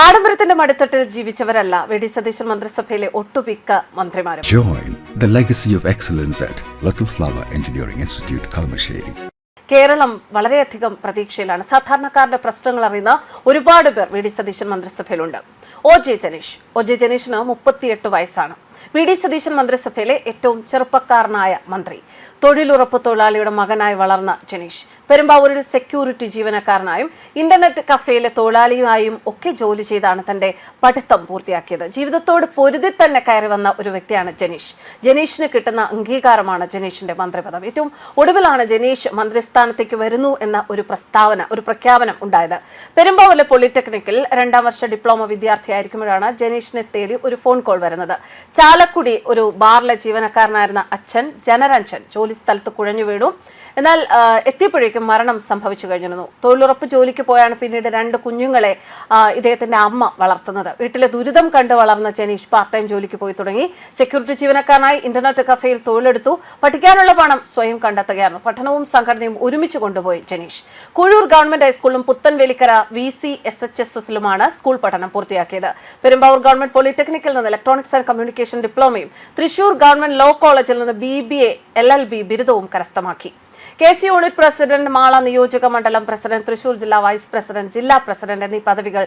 ആഡംബരത്തിന്റെ മടിത്തട്ടിൽ ജീവിച്ചവരല്ല വി.ഡി. സതീശൻ മന്ത്രിസഭയിലെ ഒട്ടുമിക്ക മന്ത്രിമാരും. Join the legacy of excellence at Little Flower Engineering Institute, Kalamassery. Keralam വളരെയധികം പ്രതീക്ഷയിലാണ്. സാധാരണക്കാരുടെ പ്രശ്നങ്ങൾ അറിയുന്ന ഒരുപാട് പേർ വി.ഡി. സതീശൻ മന്ത്രിസഭയിലുണ്ട്. ഒ.ജെ. ജനീഷിന് 38 വയസ്സാണ്. വി.ഡി. സതീശൻ മന്ത്രിസഭയിലെ ഏറ്റവും ചെറുപ്പക്കാരനായ മന്ത്രി. തൊഴിലുറപ്പ് തൊഴിലാളിയുടെ മകനായി വളർന്ന ജനീഷ് പെരുമ്പാവൂരിൽ സെക്യൂരിറ്റി ജീവനക്കാരനായും ഇന്റർനെറ്റ് കഫേയിലെ തൊഴിലാളിയുമായും ഒക്കെ ജോലി ചെയ്താണ് തന്റെ പഠിത്തം പൂർത്തിയാക്കിയത്. ജീവിതത്തോട് പൊരുതി തന്നെ കയറി വന്ന ഒരു വ്യക്തിയാണ് ജനീഷിന് കിട്ടുന്ന അംഗീകാരമാണ് ജനീഷിന്റെ മന്ത്രിപദം. ഏറ്റവും ഒടുവിലാണ് ജനീഷ് മന്ത്രിസ്ഥാനത്തേക്ക് വരുന്നു എന്ന ഒരു പ്രഖ്യാപനം ഉണ്ടായത്. പെരുമ്പാവൂരിലെ പോളിടെക്നിക്കിൽ 2ാം വർഷ ഡിപ്ലോമ വിദ്യാർത്ഥിയായിരിക്കുമ്പോഴാണ് ജനീഷിനെ തേടി ഒരു ഫോൺ കോൾ വരുന്നത്. ചാലക്കുടി ഒരു ബാറിലെ ജീവനക്കാരനായിരുന്ന അച്ഛൻ ജനരഞ്ജൻ ജോലി സ്ഥലത്ത് കുഴഞ്ഞു വീണു. എന്നാൽ എത്തിയപ്പോഴേക്കും മരണം സംഭവിച്ചു കഴിഞ്ഞിരുന്നു. തൊഴിലുറപ്പ് ജോലിക്ക് പോയാണ് പിന്നീട് 2 കുഞ്ഞുങ്ങളെ ഇദ്ദേഹത്തിന്റെ അമ്മ വളർത്തുന്നത്. വീട്ടിലെ ദുരിതം കണ്ട് വളർന്ന ജനീഷ് പാർട്ട് ടൈം ജോലിക്ക് പോയി തുടങ്ങി. സെക്യൂരിറ്റി ജീവനക്കാരനായി ഇന്റർനെറ്റ് കഫേയിൽ തൊഴിലെടുത്തു. പഠിക്കാനുള്ള പണം സ്വയം കണ്ടെത്തുകയായിരുന്നു. പഠനവും സംഘടനയും ഒരുമിച്ച് കൊണ്ടുപോയി ജനീഷ്. കുഴൂർ ഗവൺമെന്റ് ഹൈസ്കൂളിലും പുത്തൻവേലിക്കര VCSHSS-ലുമാണ് സ്കൂൾ പഠനം പൂർത്തിയാക്കിയത്. പെരുമ്പാവൂർ ഗവൺമെന്റ് പോളിടെക്നിക്കിൽ നിന്ന് ഇലക്ട്രോണിക്സ് ആൻഡ് കമ്മ്യൂണിക്കേഷൻ ഡിപ്ലോമയും തൃശൂർ ഗവൺമെന്റ് ലോ കോളേജിൽ നിന്ന് BBA LLB ബിരുദവും കരസ്ഥമാക്കി. KC യൂണിറ്റ് പ്രസിഡന്റ്, മാള നിയോജക മണ്ഡലം പ്രസിഡന്റ്, തൃശൂർ ജില്ലാ വൈസ് പ്രസിഡന്റ്, ജില്ലാ പ്രസിഡന്റ് എന്നീ പദവികൾ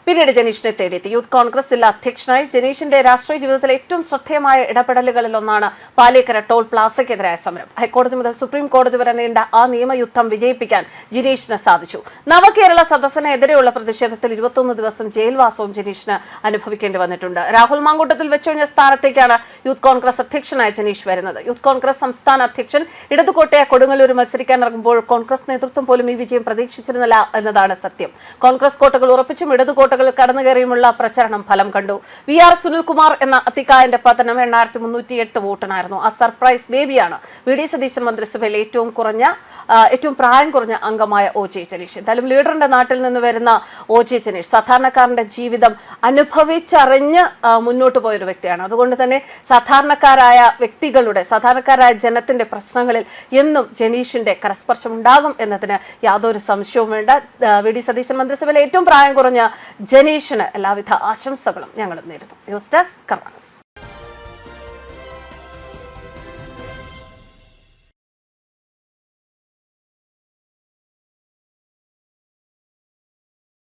പിന്നീട് ജനീഷിനെ തേടിയെത്തി. യൂത്ത് കോൺഗ്രസ് ജില്ലാ അധ്യക്ഷനായി. ജനീഷിന്റെ രാഷ്ട്രീയ ജീവിതത്തിലെ ഏറ്റവും ശ്രദ്ധേയമായ ഇടപെടലുകളിൽ ഒന്നാണ് പാലേക്കര ടോൾ പ്ലാസയ്ക്കെതിരായ സമരം. ഹൈക്കോടതി മുതൽ സുപ്രീം കോടതി വരെ നീണ്ട ആ നിയമയുദ്ധം വിജയിപ്പിക്കാൻ ജനീഷിന് സാധിച്ചു. നവകേരള സദസ്സിനെതിരെയുള്ള പ്രതിഷേധത്തിൽ 21 ദിവസം ജയിൽവാസവും ജനീഷിന് അനുഭവിക്കേണ്ടി വന്നിട്ടുണ്ട്. രാഹുൽ മാങ്കൂട്ടത്തിൽ വെച്ചൊഴിഞ്ഞ സ്ഥാനത്തേക്കാണ് യൂത്ത് കോൺഗ്രസ് അധ്യക്ഷനായ ജനീഷ് വരുന്നത്. യൂത്ത് കോൺഗ്രസ് സംസ്ഥാന അധ്യക്ഷൻ ഇടതുകോട്ടയ കൊടുങ്ങല്ലൂർ മത്സരിക്കാനിറങ്ങുമ്പോൾ കോൺഗ്രസ് നേതൃത്വം പോലും ഈ വിജയം പ്രതീക്ഷിച്ചിരുന്നില്ല എന്നതാണ് സത്യം. കോൺഗ്രസ് കോട്ടകൾ ഉറപ്പിച്ചും ഇടതു കോട്ടകളിൽ കടന്നുകയറിയുമുള്ള പ്രചരണം ഫലം കണ്ടു. VR സുനിൽകുമാർ എന്ന അത്തിക്കായന്റെ പതനം 8308 വോട്ടിനായിരുന്നു. ആ സർപ്രൈസ് ബേബിയാണ് വി.ഡി. സതീശൻ മന്ത്രിസഭയിൽ ഏറ്റവും പ്രായം കുറഞ്ഞ അംഗമായ ഒ.ജെ. ജനീഷ്. എന്തായാലും ലീഡറിന്റെ നാട്ടിൽ നിന്ന് വരുന്ന ഒ.ജെ. ജനീഷ് സാധാരണക്കാരന്റെ ജീവിതം അനുഭവിച്ചറിഞ്ഞ് മുന്നോട്ട് പോയൊരു വ്യക്തിയാണ്. അതുകൊണ്ട് തന്നെ സാധാരണക്കാരായ ജനത്തിന്റെ പ്രശ്നങ്ങളിൽ എന്നും ജനീഷിന്റെ കരസ്പർശം ഉണ്ടാകും എന്നതിന് യാതൊരു സംശയവും വേണ്ട. വി.ഡി. സതീശൻ മന്ത്രിസഭയിലെ ഏറ്റവും പ്രായം കുറഞ്ഞ ജനീഷിന് എല്ലാവിധ ആശംസകളും ഞങ്ങളും നേരുന്നു. News desk കർമാനസ്.